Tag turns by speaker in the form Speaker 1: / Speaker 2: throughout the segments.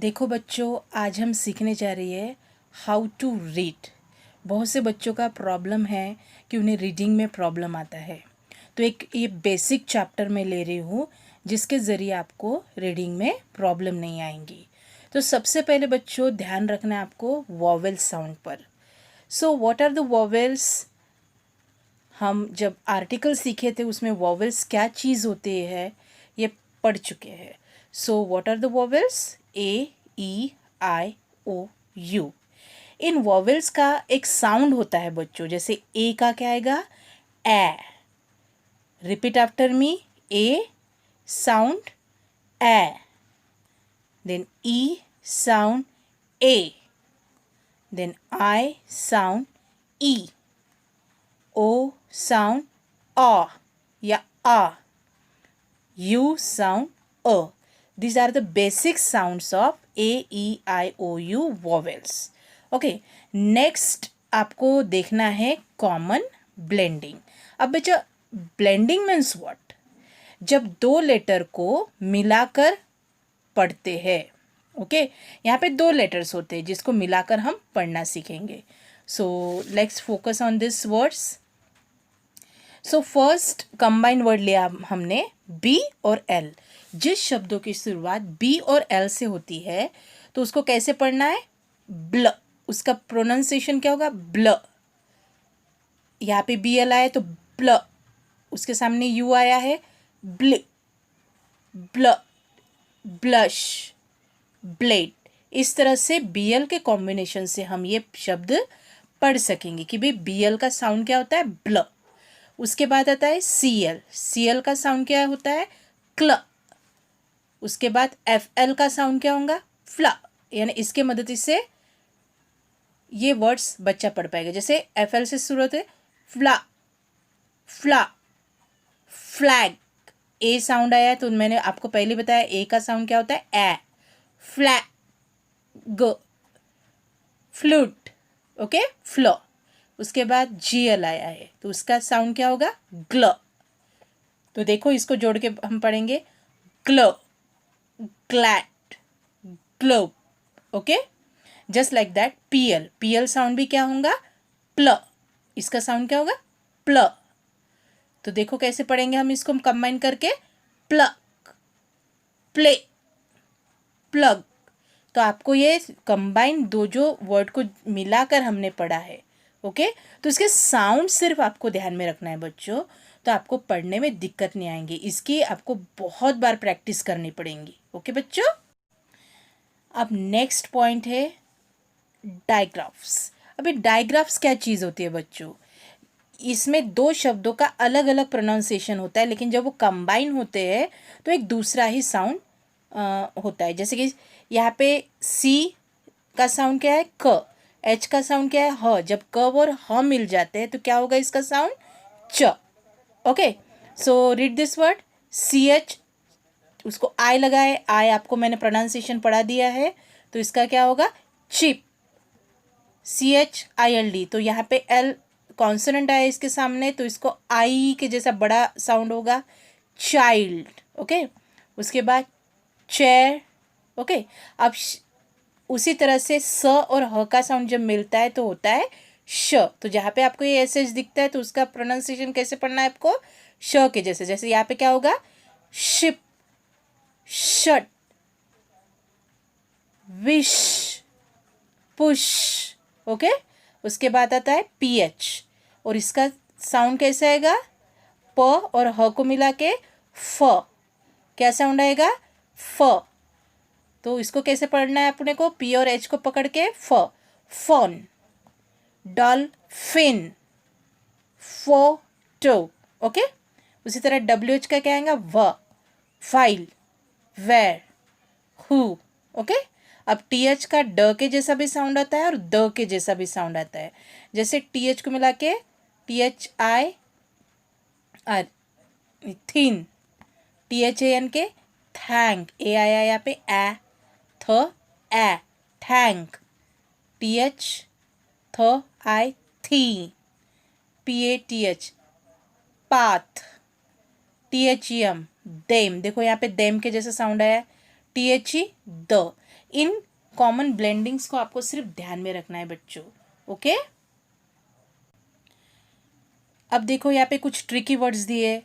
Speaker 1: देखो बच्चों, आज हम सीखने जा रही है हाउ टू रीड। बहुत से बच्चों का प्रॉब्लम है कि उन्हें रीडिंग में प्रॉब्लम आता है। तो एक ये बेसिक चैप्टर मैं ले रही हूँ जिसके ज़रिए आपको रीडिंग में प्रॉब्लम नहीं आएंगी। तो सबसे पहले बच्चों ध्यान रखना है आपको वॉवेल साउंड पर। So what are the vowels? हम जब आर्टिकल सीखे थे उसमें वॉवेल्स क्या चीज़ होती है ये पढ़ चुके हैं। So what are the vowels? A, E, I, O, U. इन वॉवेल्स का एक साउंड होता है बच्चों। जैसे ए का क्या आएगा? ए। Repeat after me. A sound ए, देन ई साउंड ए, देन आई साउंड ई, ओ साउंड आ या आ, U sound A. These are the basic sounds of A, E, I, O, U vowels. Okay. Next आपको देखना है कॉमन ब्लेंडिंग। अब बच्चा ब्लेंडिंग मीन्स व्हाट? जब दो लेटर को मिलाकर पढ़ते हैं। ओके, यहाँ पे दो लेटर्स होते हैं जिसको मिलाकर हम पढ़ना सीखेंगे। So let's focus on this words. So first combined word लिया हमने बी और एल। जिस शब्दों की शुरुआत बी और एल से होती है तो उसको कैसे पढ़ना है? ब्ल। उसका प्रोनाउंसिएशन क्या होगा? ब्ल। यहाँ पे बी एल आया तो ब्ल, उसके सामने यू आया है ब्ल, ब्ल, ब्लश, ब्लेड। इस तरह से बी एल के कॉम्बिनेशन से हम ये शब्द पढ़ सकेंगे कि भाई बी एल का साउंड क्या होता है? ब्ल। उसके बाद आता है सी एल। सी एल का साउंड क्या होता है? क्ल। उसके बाद एफ एल का साउंड क्या होगा? फ्ला। यानी इसके मदद से ये वर्ड्स बच्चा पढ़ पाएगा। जैसे एफ एल से शुरू होते हैं फ्ला, फ्ला, फ्लैग। ए साउंड आया तो मैंने आपको पहले बताया ए का साउंड क्या होता है? ए। Flag, flute, okay, flow. उसके बाद जी एल आया है तो उसका साउंड क्या होगा? ग्ल। तो देखो इसको जोड़ के हम पढ़ेंगे glow, glad, globe. Okay, just like that P L. P L sound भी क्या होगा? प्ल। इसका साउंड क्या होगा? प्ल। तो देखो कैसे पढ़ेंगे हम इसको कंबाइन करके प्लग, प्ले, प्लग। तो आपको ये कंबाइन दो जो वर्ड को मिलाकर हमने पढ़ा है। ओके, तो इसके साउंड सिर्फ आपको ध्यान में रखना है बच्चों, तो आपको पढ़ने में दिक्कत नहीं आएंगी। इसकी आपको बहुत बार प्रैक्टिस करनी पड़ेगी। ओके बच्चों, अब नेक्स्ट पॉइंट है डायग्राफ्स। अभी डायग्राफ्स क्या चीज़ होती है बच्चों? इसमें दो शब्दों का अलग अलग प्रोनाउंसिएशन होता है, लेकिन जब वो कंबाइन होते हैं तो एक दूसरा ही साउंड होता है। जैसे कि यहाँ पे सी का साउंड क्या है? क। एच का साउंड क्या है? ह। जब क और ह मिल जाते हैं तो क्या होगा इसका साउंड? च। Okay, so read this word C H. उसको आई लगाए, आई आपको मैंने प्रोनाउंसिएशन पढ़ा दिया है तो इसका क्या होगा? Chip. C H I L D. तो यहाँ पे एल कॉन्सोनेंट आया इसके सामने तो इसको आई के जैसा बड़ा साउंड होगा, चाइल्ड। ओके, उसके बाद चेयर। ओके, अब उसी तरह से स और ह का साउंड जब मिलता है तो होता है श। तो जहाँ पे आपको ये एस एच दिखता है तो उसका प्रोनाउंसिएशन कैसे पढ़ना है आपको? श के जैसे। जैसे यहाँ पे क्या होगा? Ship, shut, wish, push. Okay, उसके बाद आता है पी एच और इसका साउंड कैसे आएगा? प और ह को मिला के फ। क्या साउंड आएगा? फ। तो इसको कैसे पढ़ना है अपने को? पी और एच को पकड़ के फ। Phone, dolphin, photo. ओके, उसी तरह डब्ल्यू एच का क्या आएगा? व, फाइल, वेर, हु। ओके, अब टी एच का ड के जैसा भी साउंड आता है और द के जैसा भी साउंड आता है। जैसे टी एच को मिला के T H I R, thin, T H A N K thank, A आया यहाँ पे ए, थ ए, थैंक। टी एच थ आई थी, P A T H, path. T H E M, them. देखो यहाँ पे देम के जैसा साउंड आया है। THE the. इन कॉमन ब्लेंडिंग्स को आपको सिर्फ ध्यान में रखना है बच्चों। ओके, अब देखो यहाँ पे कुछ ट्रिकी वर्ड्स दिए।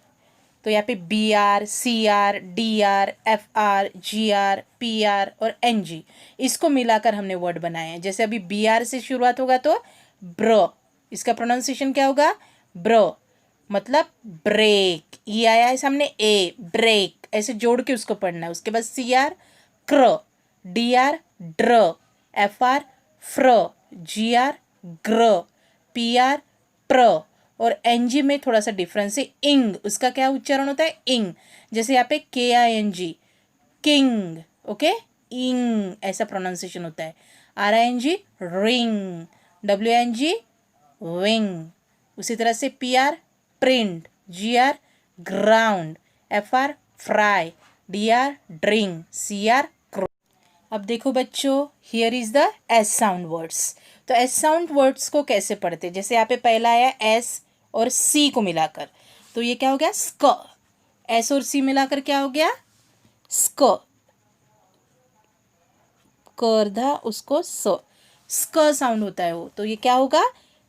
Speaker 1: तो यहाँ पे BR, CR, DR, FR, GR, PR और NG, इसको मिलाकर हमने वर्ड बनाए हैं। जैसे अभी BR से शुरुआत होगा तो ब्र, इसका प्रोनाउंसिएशन क्या होगा? ब्र, मतलब ब्रेक। ई आया है सामने ए, ब्रेक, ऐसे जोड़ के उसको पढ़ना है। उसके बाद CR क्र, DR ड्र, FR फ्र, GR ग्र, PR प्र और NG में थोड़ा सा डिफरेंस है, इंग, उसका क्या उच्चारण होता है? इंग। जैसे यहाँ पे KING किंग, ओके, इंग ऐसा प्रोनाउंसिएशन होता है। RING ring, WING wing. उसी तरह से PR print, GR ground, FR fry, DR drink, CR crow. अब देखो बच्चों, here is the S sound words. तो एस साउंड वर्ड्स को कैसे पढ़ते हैं? जैसे यहाँ पे पहला आया एस और सी को मिलाकर, तो ये क्या हो गया? स्क। एस और सी मिलाकर क्या हो गया? स्क। कर्धा उसको स, स्क साउंड होता है वो, तो ये क्या होगा?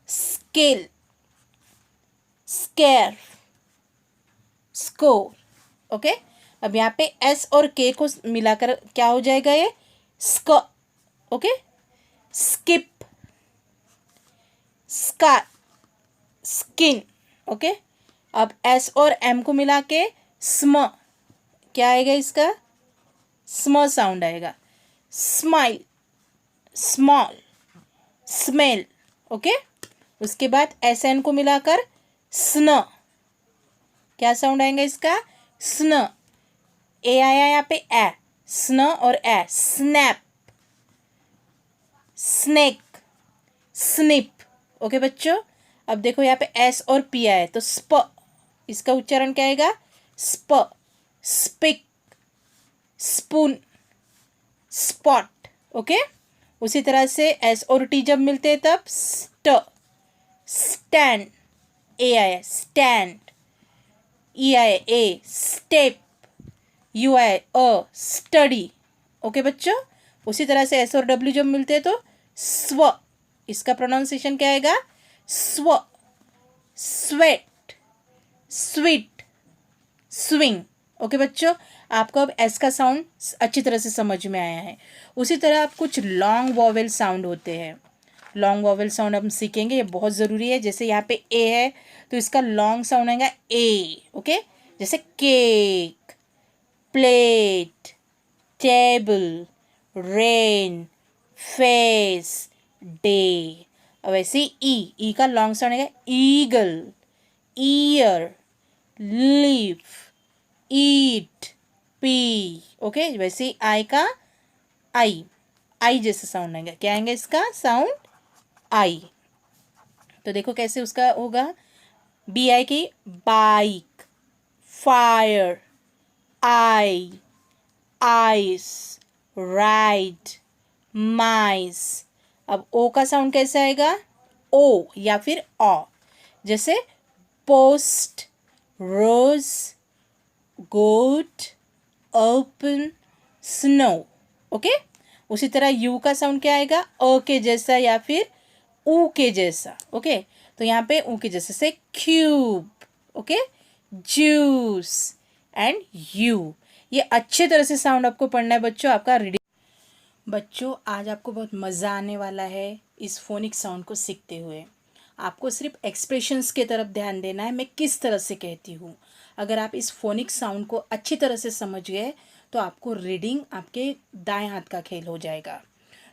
Speaker 1: Scale, square, score. ओके, अब यहाँ पे एस और के को मिलाकर क्या हो जाएगा? ये स्क। Okay, skip, scar, skin. Okay, अब एस और एम को मिला के स्म, क्या आएगा इसका? स्म साउंड आएगा। Smile, small, smell. ओके, उसके बाद एस एन को मिलाकर स्न, क्या साउंड आएगा इसका? स्न। ए आया यहाँ पे ए, स्न और ए, स्नैप, स्नेक, स्निप। ओके बच्चों, अब देखो यहाँ पे एस और पी आया है, तो स्प, इसका उच्चारण क्या आएगा? स्प, स्पिक, स्पून, स्पॉट। ओके, उसी तरह से एस और टी जब मिलते हैं तब स्ट, स्टैंड, ए आया स्टैंड, ई आया ए, स्टेप, यू आया अ, स्टडी। ओके बच्चों, उसी तरह से एस और डब्ल्यू जब मिलते हैं तो स्व, इसका प्रोनाउंसिएशन क्या आएगा? स्व, स्वेट, स्वीट, स्विंग। ओके बच्चों, आपको अब एस का साउंड अच्छी तरह से समझ में आया है। उसी तरह अब कुछ लॉन्ग वॉवेल साउंड होते हैं। लॉन्ग वॉवेल साउंड हम सीखेंगे, ये बहुत ज़रूरी है। जैसे यहाँ पे ए है तो इसका लॉन्ग साउंड आएगा ए। ओके, जैसे cake, plate, table, rain, face, day. अब ऐसे ई का लॉन्ग साउंड आएगा ईगल, ईयर, लीफ, ईट, पी। ओके, वैसे आई का आई, आई जैसा साउंड आएगा। क्या आएगा इसका साउंड? आई। तो देखो कैसे उसका होगा। बी आई की बाइक, फायर, आई, आइस, राइट, माइस। अब ओ का साउंड कैसे आएगा? ओ या फिर ऑ, जैसे पोस्ट, रोज, गोट, ओपन, स्नो। ओके, उसी तरह यू का साउंड क्या आएगा? अ के जैसा या फिर ऊ के जैसा। ओके, तो यहाँ पे ऊ के जैसे से cube, okay, juice and you. ये अच्छे तरह से साउंड आपको पढ़ना है बच्चों। आपका रीडिंग, बच्चों आज आपको बहुत मज़ा आने वाला है इस फोनिक साउंड को सीखते हुए। आपको सिर्फ एक्सप्रेशंस के तरफ ध्यान देना है, मैं किस तरह से कहती हूँ। अगर आप इस फोनिक साउंड को अच्छी तरह से समझ गए तो आपको रीडिंग आपके दाएं हाथ का खेल हो जाएगा।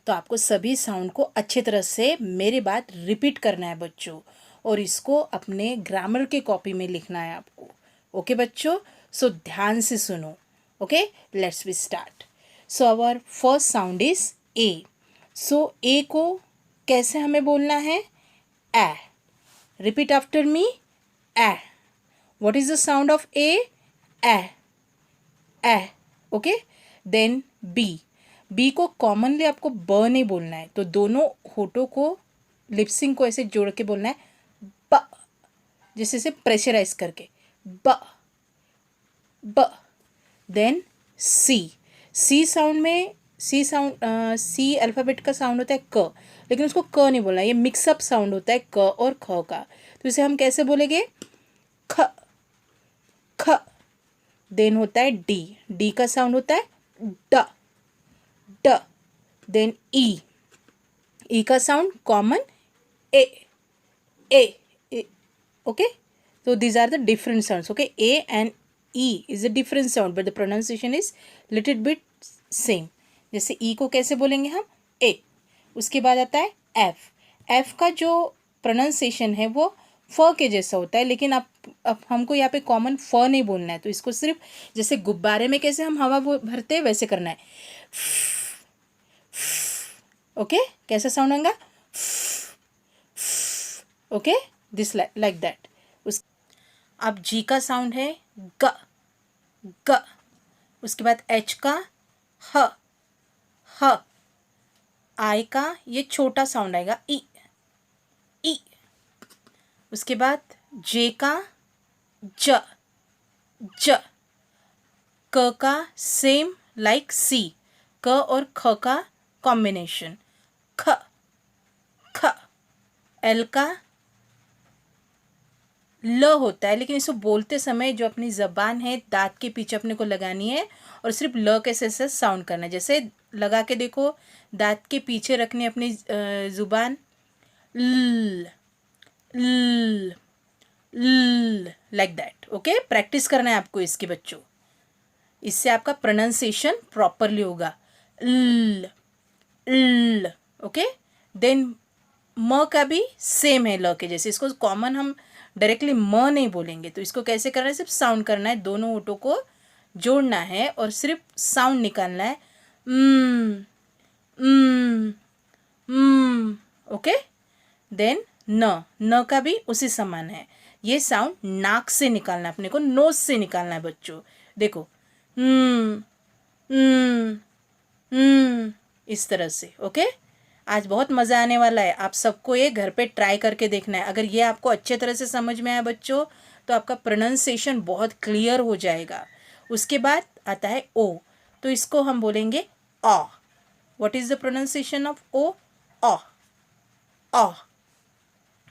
Speaker 1: तो आपको सभी साउंड को अच्छी तरह से मेरे बात रिपीट करना है बच्चों, और इसको अपने ग्रामर के कॉपी में लिखना है आपको। ओके बच्चों, सो ध्यान से सुनो। Okay, let's be start. So our first sound is A. So A को कैसे हमें बोलना है? ए। रिपीट आफ्टर मी, ए। What is the sound of A? ए, ए। Okay, then B. बी को कॉमनली आपको ब नहीं बोलना है, तो दोनों होठों को, लिपसिंग को ऐसे जोड़ के बोलना है ब, जैसे से प्रेशराइज करके ब, ब। देन सी। सी साउंड में सी अल्फ़ाबेट का साउंड होता है क, लेकिन उसको क नहीं बोलना, ये मिक्सअप साउंड होता है क और ख का। तो इसे हम कैसे बोलेंगे? ख ख। देन होता है डी, डी का साउंड होता है ड ड। देन ई, ई का साउंड कॉमन ए ए। Okay, so these are the different sounds. Okay, a and e is a different sound but the pronunciation is little bit same. जैसे e को कैसे बोलेंगे हम? a। उसके बाद आता है f, f का जो प्रोनाउंसिएशन है वो फ के जैसा होता है, लेकिन अब हमको यहाँ पे कॉमन फ नहीं बोलना है, तो इसको सिर्फ जैसे गुब्बारे में कैसे हम हवा भरते हैं वैसे करना है। ओके, कैसा साउंड आएगा? Okay, this like that. अब जी का साउंड है ग ग। उसके बाद एच का ह ह। आई का ये छोटा साउंड आएगा ई ई। उसके बाद जे का ज ज। क का सेम लाइक सी, क और ख का कॉम्बिनेशन ख ख। एल का ल होता है, लेकिन इसको बोलते समय जो अपनी ज़बान है दांत के पीछे अपने को लगानी है और सिर्फ ल के से साउंड करना है। जैसे लगा के देखो, दांत के पीछे रखनी अपनी ज़ुबान, ल ल ल लाइक दैट। ओके, प्रैक्टिस करना है आपको इसके बच्चों, इससे आपका प्रोनाउंसिएशन प्रॉपरली होगा। ल ल। ओके, देन म का भी सेम है ल के जैसे, इसको कॉमन हम डायरेक्टली म नहीं बोलेंगे, तो इसको कैसे करना है? सिर्फ साउंड करना है, दोनों होठों को जोड़ना है और सिर्फ साउंड निकालना है। ओके, देन न का भी उसी समान है, ये साउंड नाक से निकालना है अपने को, नोज से निकालना है बच्चों। देखो इस तरह से। ओके, आज बहुत मज़ा आने वाला है, आप सबको ये घर पे ट्राई करके देखना है। अगर ये आपको अच्छे तरह से समझ में आया बच्चों, तो आपका प्रोनाउंसिएशन बहुत क्लियर हो जाएगा। उसके बाद आता है ओ, तो इसको हम बोलेंगे आ। What is the pronunciation of O? आ आ।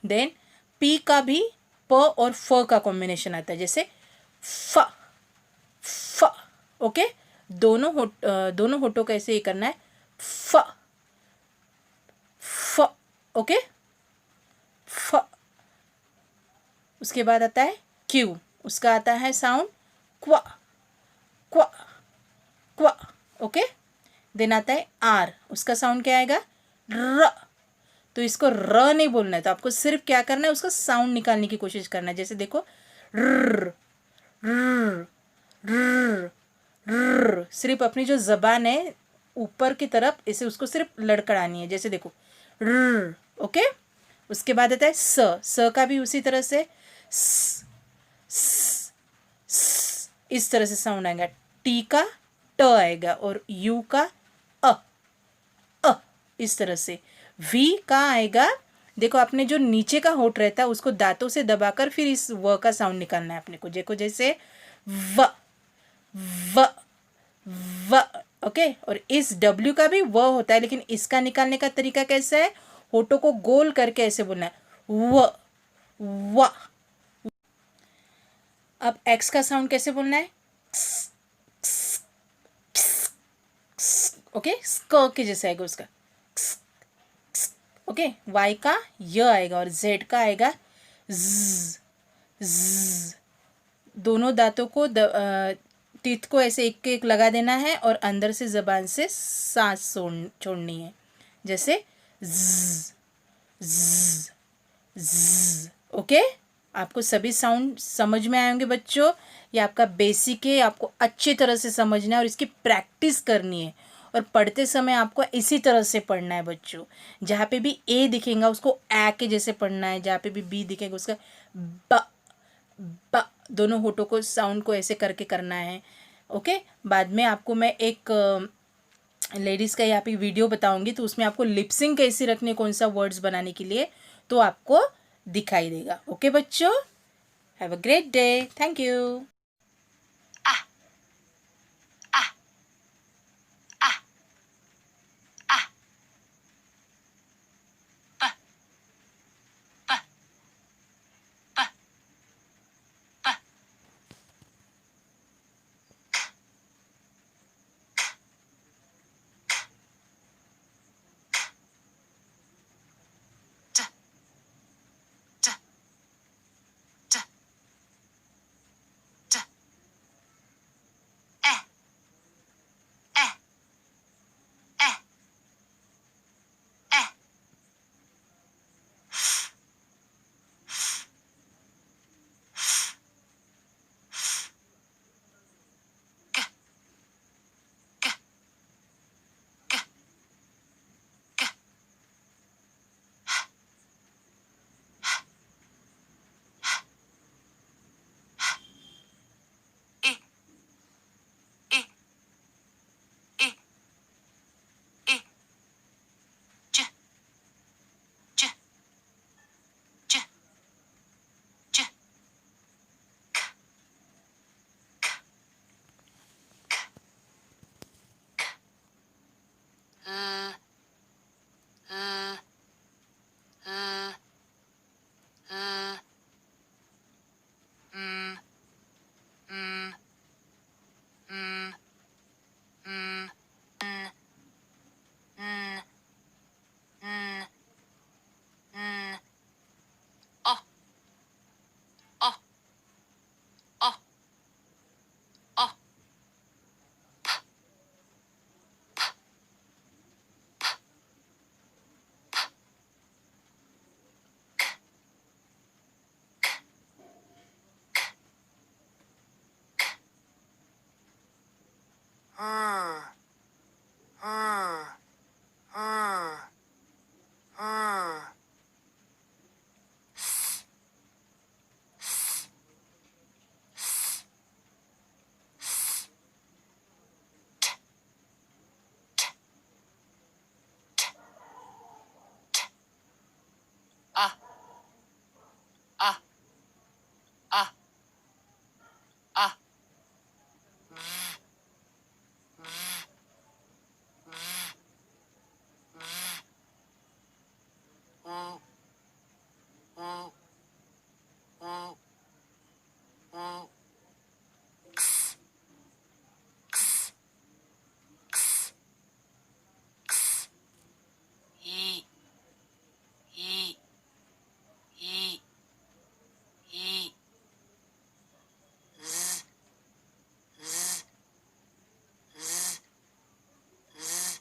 Speaker 1: देन पी का भी प और फ का कॉम्बिनेशन आता है, जैसे फ फ। ओके, दोनों होठों का ऐसे ही करना है, फ फ। ओके, फ। उसके बाद आता है क्यू, उसका आता है साउंड क्वा क्वा क्वा। ओके, देन आता है आर, उसका साउंड क्या आएगा? र। तो इसको र नहीं बोलना है, तो आपको सिर्फ क्या करना है? उसका साउंड निकालने की कोशिश करना है। जैसे देखो, र र र र। सिर्फ अपनी जो जबान है ऊपर की तरफ इसे उसको सिर्फ लड़खड़ानी है, जैसे देखो र। ओके, उसके बाद आता है स का भी उसी तरह से स, स, स, इस तरह से साउंड आएगा। टी का ट आएगा और यू का अ इस तरह से। वी का आएगा, देखो आपने जो नीचे का होठ रहता है उसको दांतों से दबाकर फिर इस व का साउंड निकालना है अपने को। देखो जैसे व व व। ओके, और इस डब्ल्यू का भी व होता है, लेकिन इसका निकालने का तरीका कैसा है? होठों को गोल करके ऐसे बोलना है, व व। अब एक्स का साउंड कैसे बोलना है? ओके, क के जैसे आएगा उसका। ओके, वाई का य आएगा और जेड का आएगा z z। दोनों दांतों को टीथ को ऐसे एक एक लगा देना है और अंदर से जबान से सांस छोड़नी है, जैसे z z z। ओके, आपको सभी साउंड समझ में आएंगे बच्चों। ये आपका बेसिक है, आपको अच्छी तरह से समझना है और इसकी प्रैक्टिस करनी है। और पढ़ते समय आपको इसी तरह से पढ़ना है बच्चों। जहाँ पे भी ए दिखेगा उसको ए के जैसे पढ़ना है, जहाँ पे भी बी दिखेगा उसका ब ब। दोनों होठों को साउंड को ऐसे करके करना है। ओके, बाद में आपको मैं एक लेडीज़ का यहाँ पे वीडियो बताऊंगी, तो उसमें आपको लिपसिंग कैसे रखने, कौन सा वर्ड्स बनाने के लिए, तो आपको दिखाई देगा। ओके बच्चों, have a great day, thank you.
Speaker 2: A. U. U. U. U. X. X. X. X. E. E. E. E. Z. Z. Z. Z.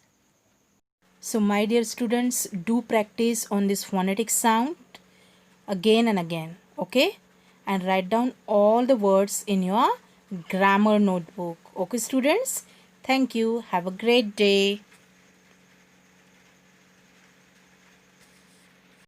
Speaker 1: So my dear students, do practice on this phonetic sound again and again, okay? And write down all the words in your grammar notebook. Okay, students? Thank you. Have a great day.